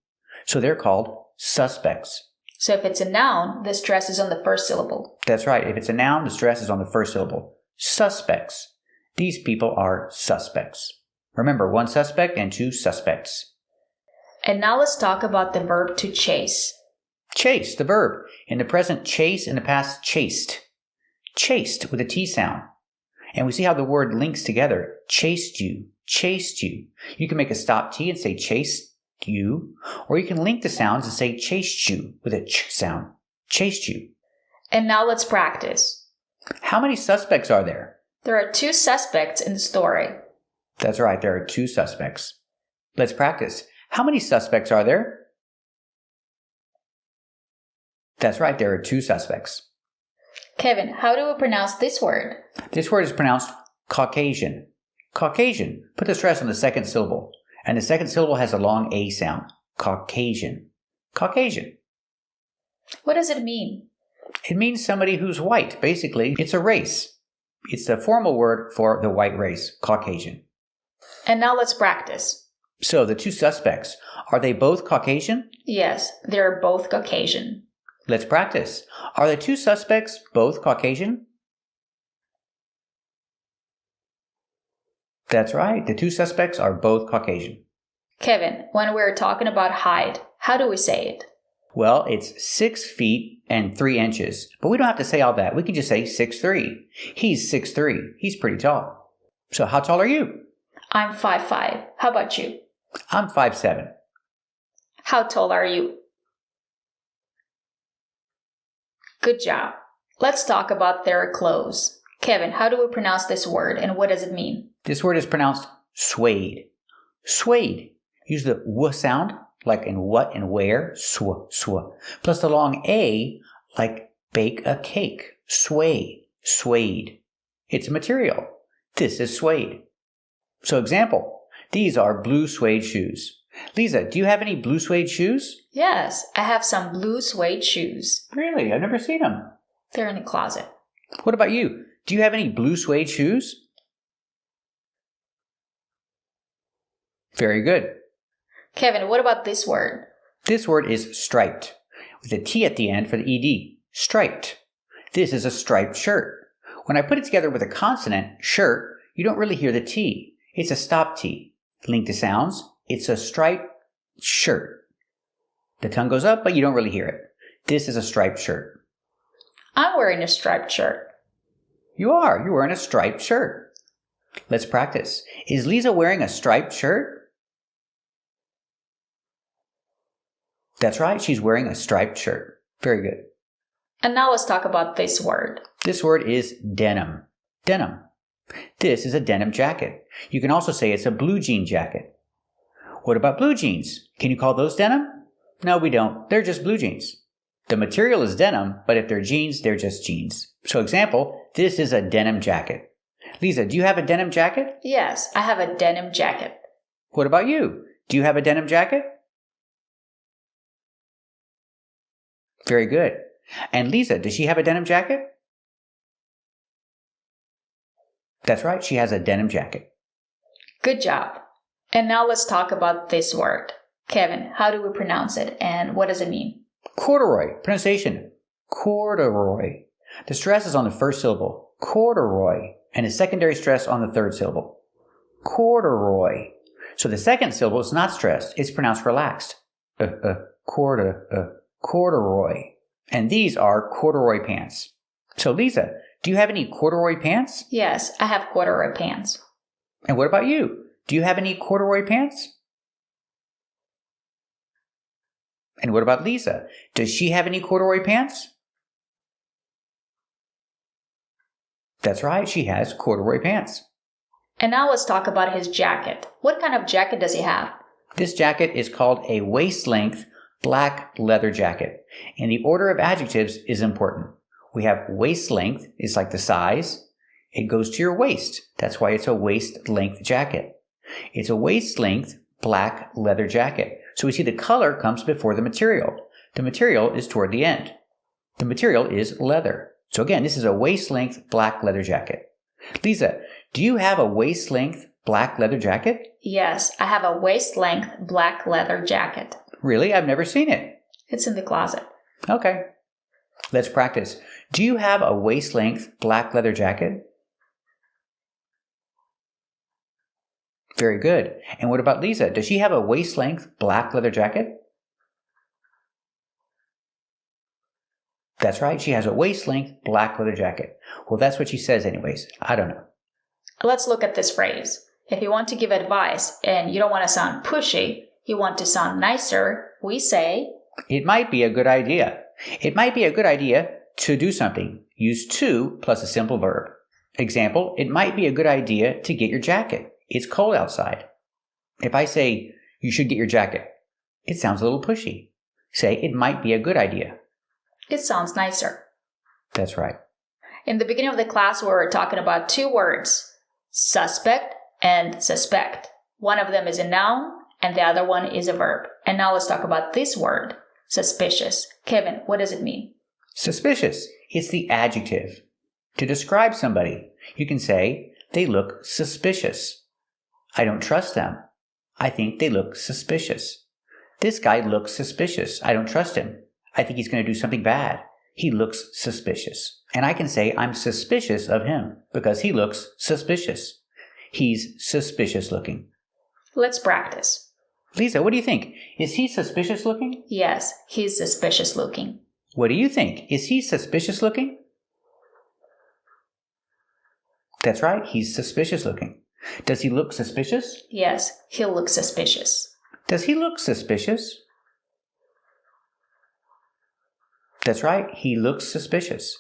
C: So they're called suspects.
A: So if it's a noun, the stress is on the first syllable.
C: That's right. If it's a noun, the stress is on the first syllable. Suspects. These people are suspects. Remember, one suspect and two suspects.
A: And now let's talk about the verb to chase.
C: Chase, the verb. In the present, chase. In the past, chased. Chased with a T sound. And we see how the word links together. Chased you. Chased you. You can make a stop T and say chased you. Or you can link the sounds and say chased you with a ch sound. Chased you.
A: And now let's practice.
C: How many suspects are there?
A: There are two suspects in the story.
C: That's right, there are two suspects. Let's practice. How many suspects are there? That's right, there are two suspects.
A: Kevin, how do we pronounce this word?
C: This word is pronounced Caucasian. Caucasian. Put the stress on the second syllable. And the second syllable has a long A sound. Caucasian. Caucasian.
A: What does it mean?
C: It means somebody who's white. Basically, it's a race. It's the formal word for the white race, Caucasian.
A: And now let's practice.
C: So the two suspects, are they both Caucasian?
A: Yes, they're both Caucasian.
C: Let's practice. Are the two suspects both Caucasian? That's right. The two suspects are both Caucasian.
A: Kevin, when we're talking about height, how do we say it?
C: Well, it's 6 feet and 3 inches. But we don't have to say all that. We can just say 6'3". He's 6'3". He's pretty tall. So how tall are you?
A: I'm 5'5". How about you?
C: I'm 5'7".
A: How tall are you? Good job. Let's talk about their clothes. Kevin, how do we pronounce this word and what does it mean?
C: This word is pronounced suede. Suede. Use the w sound, like in what and where, sw. Plus the long A, like bake a cake. Suede. Suede. It's a material. This is suede. So example, these are blue suede shoes. Lisa, do you have any blue suede shoes?
A: Yes, I have some blue suede shoes.
C: Really? I've never seen them.
A: They're in the closet.
C: What about you? Do you have any blue suede shoes? Very good.
A: Kevin, what about this word?
C: This word is striped, with a T at the end for the ED. Striped. This is a striped shirt. When I put it together with a consonant, shirt, you don't really hear the T. It's a stop T. Link the sounds. It's a striped shirt. The tongue goes up, but you don't really hear it. This is a striped shirt.
A: I'm wearing a striped shirt.
C: You are. You're wearing a striped shirt. Let's practice. Is Lisa wearing a striped shirt? That's right. She's wearing a striped shirt. Very good.
A: And now let's talk about this word.
C: This word is denim. Denim. This is a denim jacket. You can also say it's a blue jean jacket. What about blue jeans? Can you call those denim? No, we don't. They're just blue jeans. The material is denim, but if they're jeans, they're just jeans. So example, this is a denim jacket. Lisa, do you have a denim jacket?
A: Yes, I have a denim jacket.
C: What about you? Do you have a denim jacket? Very good. And Lisa, does she have a denim jacket? That's right, she has a denim jacket.
A: Good job. And now let's talk about this word. Kevin, how do we pronounce it and what does it mean?
C: Corduroy. Pronunciation. Corduroy. The stress is on the first syllable. Corduroy. And the secondary stress on the third syllable. Corduroy. So the second syllable is not stressed. It's pronounced relaxed. Corduroy. And these are corduroy pants. So Lisa, do you have any corduroy pants?
A: Yes, I have corduroy pants.
C: And what about you? Do you have any corduroy pants? And what about Lisa? Does she have any corduroy pants? That's right, she has corduroy pants.
A: And now let's talk about his jacket. What kind of jacket does he have?
C: This jacket is called a waist-length black leather jacket. And the order of adjectives is important. We have waist length is like the size. It goes to your waist. That's why it's a waist length jacket. It's a waist length black leather jacket. So we see the color comes before the material. The material is toward the end. The material is leather. So again, this is a waist length black leather jacket. Lisa, do you have a waist length black leather jacket?
A: Yes, I have a waist-length black leather jacket.
C: Really? I've never seen it.
A: It's in the closet.
C: Okay. Let's practice. Do you have a waist-length black leather jacket? Very good. And what about Lisa? Does she have a waist-length black leather jacket? That's right. She has a waist-length black leather jacket. Well, that's what she says anyways. I don't know.
A: Let's look at this phrase. If you want to give advice and you don't want to sound pushy, you want to sound nicer, we say,
C: it might be a good idea. It might be a good idea to do something. Use to plus a simple verb. Example, it might be a good idea to get your jacket. It's cold outside. If I say, you should get your jacket, it sounds a little pushy. Say, it might be a good idea.
A: It sounds nicer.
C: That's right.
A: In the beginning of the class, we were talking about two words, suspect and suspect. One of them is a noun and the other one is a verb. And now let's talk about this word, suspicious. Kevin, what does it mean?
C: Suspicious. It's the adjective. To describe somebody, you can say, they look suspicious. I don't trust them. I think they look suspicious. This guy looks suspicious. I don't trust him. I think he's going to do something bad. He looks suspicious. And I can say I'm suspicious of him because he looks suspicious. He's suspicious looking.
A: Let's practice.
C: Lisa, what do you think? Is he suspicious looking?
A: Yes, he's suspicious looking.
C: What do you think? Is he suspicious looking? That's right, he's suspicious looking. Does he look suspicious?
A: Yes, he looks suspicious.
C: Does he look suspicious? That's right, he looks suspicious.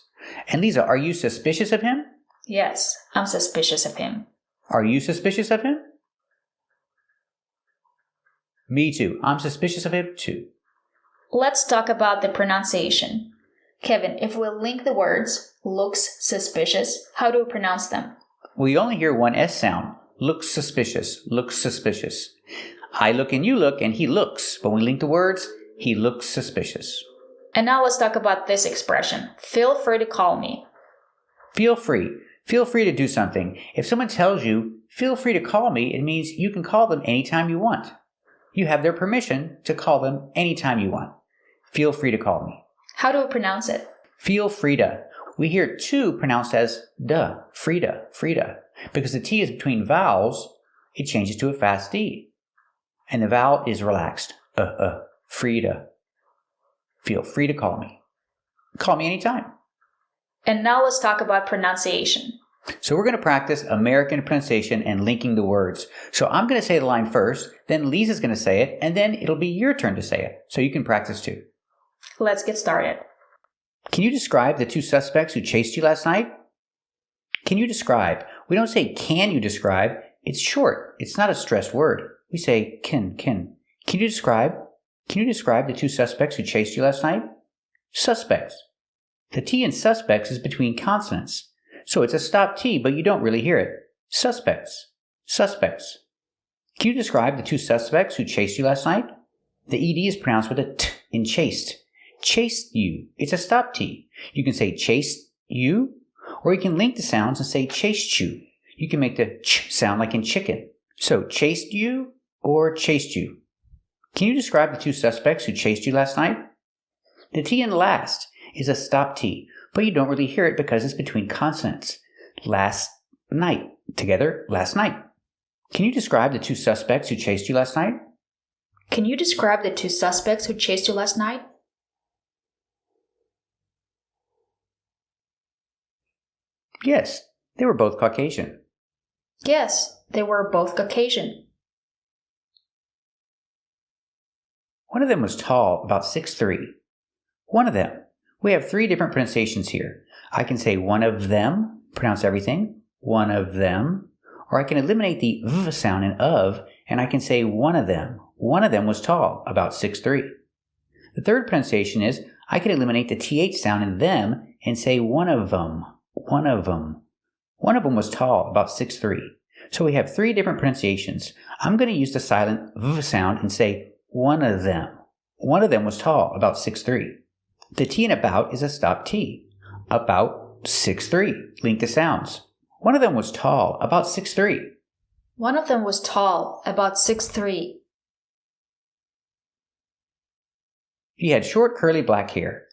C: And Lisa, are you suspicious of him?
A: Yes, I'm suspicious of him.
C: Are you suspicious of him? Me too. I'm suspicious of him too.
A: Let's talk about the pronunciation. Kevin, if we link the words looks suspicious, how do we pronounce them?
C: We only hear one S sound. Looks suspicious. Looks suspicious. I look and you look and he looks. But when we link the words, he looks suspicious.
A: And now let's talk about this expression. Feel free to call me.
C: Feel free. Feel free to do something. If someone tells you, feel free to call me, it means you can call them anytime you want. You have their permission to call them anytime you want. Feel free to call me.
A: How do we pronounce it?
C: Feel free to. We hear to pronounced as duh, Frida, Frida. Because the T is between vowels, it changes to a fast D. And the vowel is relaxed. Frida. Feel free to call me. Call me anytime.
A: And now let's talk about pronunciation.
C: So we're going to practice American pronunciation and linking the words. So I'm going to say the line first, then Lisa's going to say it, and then it'll be your turn to say it. So you can practice too.
A: Let's get started.
C: Can you describe the two suspects who chased you last night? Can you describe? We don't say can you describe. It's short. It's not a stressed word. We say can. Can you describe? Can you describe the two suspects who chased you last night? Suspects. The T in suspects is between consonants. So it's a stop T, but you don't really hear it. Suspects. Suspects. Can you describe the two suspects who chased you last night? The ED is pronounced with a T in chased. Chased you. It's a stop T. You can say chased you, or you can link the sounds and say chased you. You can make the ch sound like in chicken. So chased you or chased you. Can you describe the two suspects who chased you last night? The T in last is a stop T, but you don't really hear it because it's between consonants. Last night. Together, last night. Can you describe the two suspects who chased you last night?
A: Can you describe the two suspects who chased you last night?
C: Yes, they were both Caucasian.
A: Yes, they were both Caucasian.
C: One of them was tall, about 6'3". One of them. We have three different pronunciations here. I can say one of them, pronounce everything, one of them, or I can eliminate the v sound in of, and I can say one of them. One of them was tall, about 6'3". The third pronunciation is, I can eliminate the TH sound in them and say one of them. One of them. One of them was tall, about 6'3". So we have 3 different pronunciations. I'm going to use the silent V sound and say one of them. One of them was tall, about 6'3". The T in about is a stop T. About 6'3". Link the sounds. One of them was tall, about 6'3".
A: One of them was tall, about 6'3".
C: He had short curly black hair.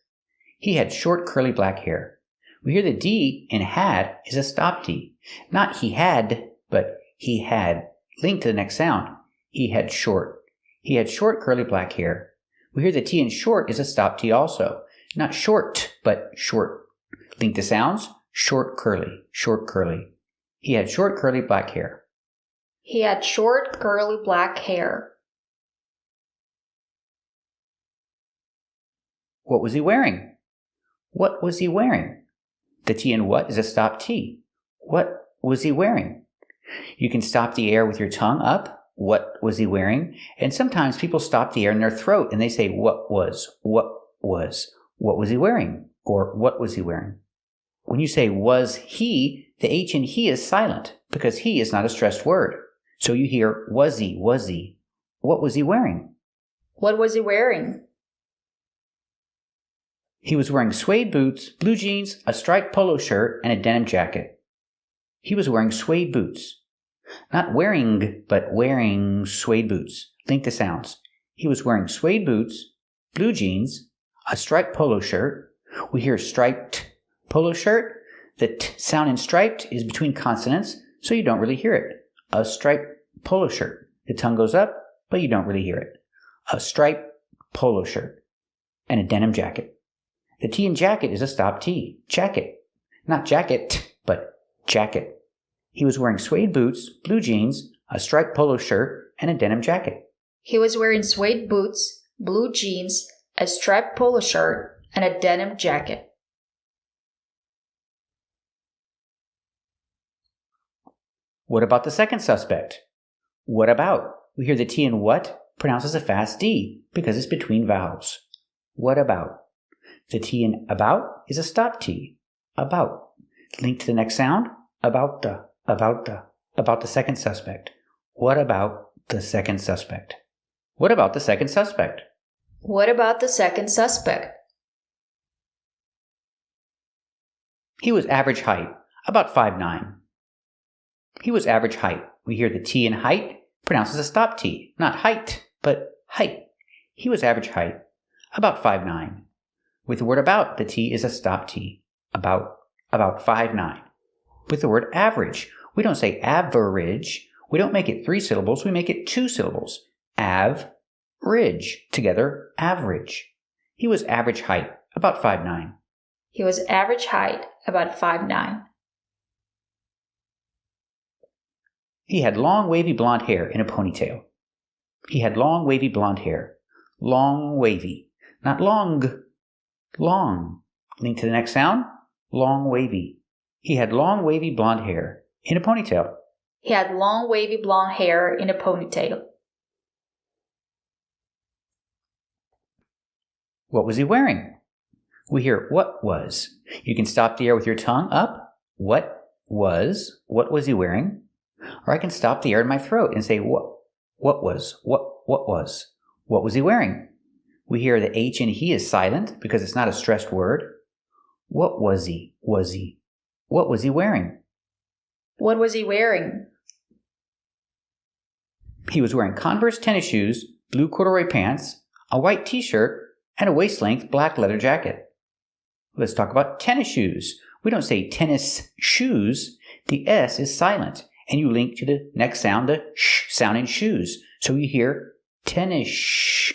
C: He had short curly black hair. We hear the D in had is a stop D. Not he had, but he had. Link to the next sound. He had short. He had short curly black hair. We hear the T in short is a stop T also. Not short, but short. Link the sounds. Short curly. Short curly. He had short curly black hair.
A: He had short curly black hair.
C: What was he wearing? What was he wearing? The T in what is a stop T. What was he wearing? You can stop the air with your tongue up. What was he wearing? And sometimes people stop the air in their throat and they say, what was he wearing? Or what was he wearing? When you say was he, the H in he is silent because he is not a stressed word. So you hear was he. What was he wearing?
A: What was he wearing?
C: He was wearing suede boots, blue jeans, a striped polo shirt, and a denim jacket. He was wearing suede boots. Not wearing, but wearing suede boots. Link the sounds. He was wearing suede boots, blue jeans, a striped polo shirt. We hear striped polo shirt. The T sound in striped is between consonants, so you don't really hear it. A striped polo shirt. The tongue goes up, but you don't really hear it. A striped polo shirt. And a denim jacket. The T in jacket is a stop T. Jacket. Not jacket, but jacket. He was wearing suede boots, blue jeans, a striped polo shirt, and a denim jacket.
A: He was wearing suede boots, blue jeans, a striped polo shirt, and a denim jacket.
C: What about the second suspect? What about? We hear the T in what pronounces a fast D because it's between vowels. What about? The T in about is a stop T. About. Link to the next sound. About the second suspect. What about the second suspect? What about the second suspect?
A: What about the second suspect?
C: He was average height, about 5'9". He was average height. We hear the T in height pronounces a stop T. Not height, but height. He was average height, about 5'9". With the word about, the T is a stop T. About 5'9". With the word average, we don't say average. We don't make it 3 syllables. We make it 2 syllables. Ridge. Together, average. He was average height, about 5'9".
A: He was average height, about 5'9".
C: He had long wavy blonde hair in a ponytail. He had long wavy blonde hair. Long wavy. Not long. Long. Link to the next sound. Long wavy. He had long wavy blonde hair in a ponytail.
A: He had long wavy blonde hair in a ponytail.
C: What was he wearing? We hear what was. You can stop the air with your tongue up. What was he wearing? Or I can stop the air in my throat and say what was. What was he wearing? We hear the H in he is silent because it's not a stressed word. What was he? What was he wearing?
A: What was he wearing?
C: He was wearing Converse tennis shoes, blue corduroy pants, a white t-shirt, and a waist-length black leather jacket. Let's talk about tennis shoes. We don't say tennis shoes. The S is silent, and you link to the next sound, the sh sound in shoes. So you hear tennis shoes.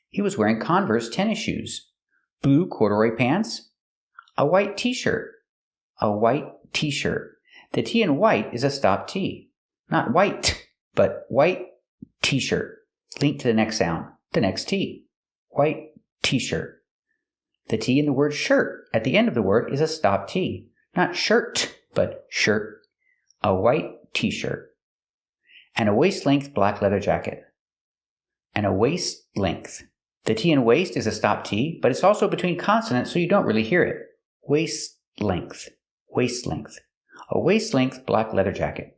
C: He was wearing Converse tennis shoes, blue corduroy pants, a white t-shirt. The T in white is a stop T. Not white, but white t-shirt. Link to the next sound, the next T. White t-shirt. The T in the word shirt at the end of the word is a stop T. Not shirt, but shirt. A white t-shirt. And a waist-length black leather jacket. and a waist length. The T in waist is a stop T, but it's also between consonants, so you don't really hear it. Waist length. Waist length. A waist length black leather jacket.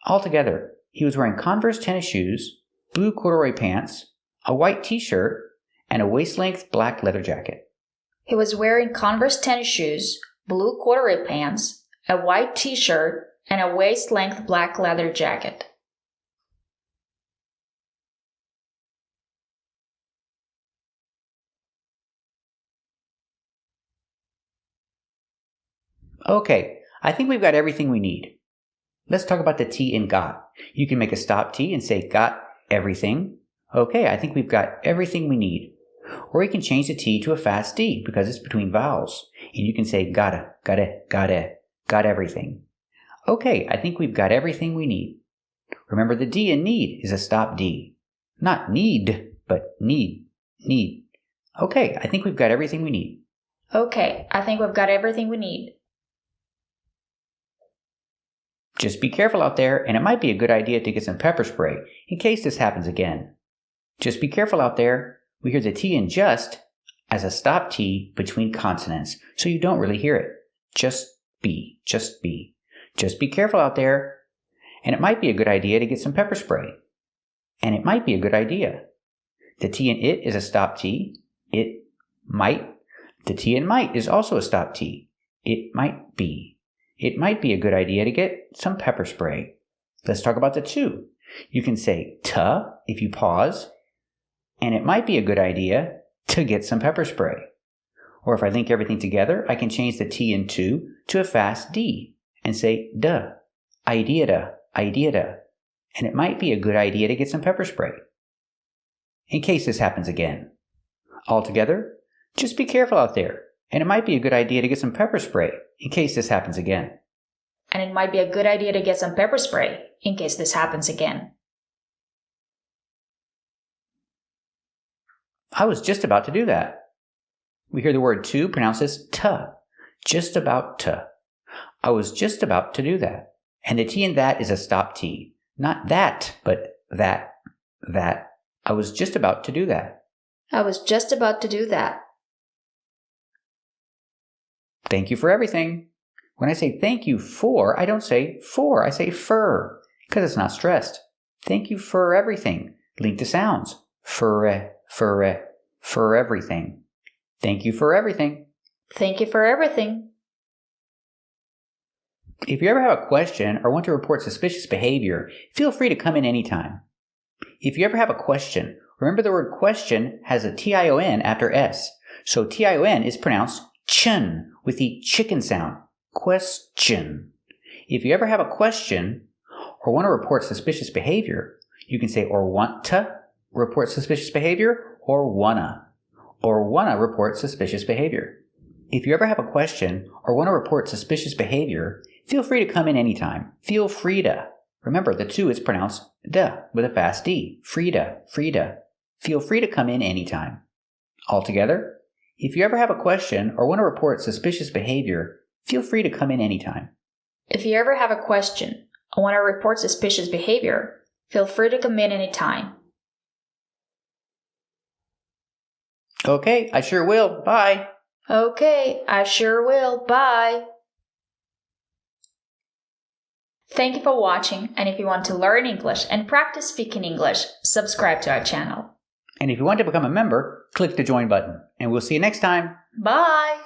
C: Altogether, he was wearing Converse tennis shoes, blue corduroy pants, a white t-shirt, and a waist length black leather jacket.
A: He was wearing Converse tennis shoes, blue corduroy pants, a white t-shirt, and a waist-length black leather jacket.
C: Okay, I think we've got everything we need. Let's talk about the T in got. You can make a stop T and say got everything. Okay, I think we've got everything we need. Or you can change the T to a fast D because it's between vowels. And you can say got everything. Okay, I think we've got everything we need. Remember the D in need is a stop D. Not need, but need. Okay, I think we've got everything we need.
A: Okay, I think we've got everything we need.
C: Just be careful out there, and it might be a good idea to get some pepper spray in case this happens again. Just be careful out there. We hear the T in just as a stop T between consonants, so you don't really hear it. Just be. Just be careful out there, and it might be a good idea to get some pepper spray. And it might be a good idea. The T in it is a stop T. It might. The T in might is also a stop T. It might be. It might be a good idea to get some pepper spray. Let's talk about the to. You can say to if you pause, and it might be a good idea to get some pepper spray. Or if I link everything together, I can change the T in to a fast D and say duh, idea da. And it might be a good idea to get some pepper spray. In case this happens again. Altogether, just be careful out there. And it might be a good idea to get some pepper spray in case this happens again.
A: And it might be a good idea to get some pepper spray in case this happens again.
C: I was just about to do that. We hear the word to pronounced as to. Just about to. I was just about to do that. And the T in that is a stop T. Not that, but that. I was just about to do that.
A: I was just about to do that.
C: Thank you for everything. When I say thank you for, I don't say for, I say fur, because it's not stressed. Thank you for everything. Link to sounds. For everything. Thank you for everything.
A: Thank you for everything.
C: If you ever have a question or want to report suspicious behavior, feel free to come in anytime. If you ever have a question, remember the word question has a T-I-O-N after S. So T-I-O-N is pronounced chun with the chicken sound. Question. If you ever have a question or want to report suspicious behavior, you can say or want to report suspicious behavior or wanna report suspicious behavior. If you ever have a question or want to report suspicious behavior, feel free to come in anytime. Feel free to. Remember, the to is pronounced da with a fast D. Frida. Feel free to come in anytime. Altogether, if you ever have a question or want to report suspicious behavior, feel free to come in anytime.
A: If you ever have a question or want to report suspicious behavior, feel free to come in anytime.
C: Okay, I sure will. Bye.
A: Okay, I sure will. Bye. Thank you for watching, and if you want to learn English and practice speaking English, subscribe to our channel.
C: And if you want to become a member, click the join button. And we'll see you next time.
A: Bye!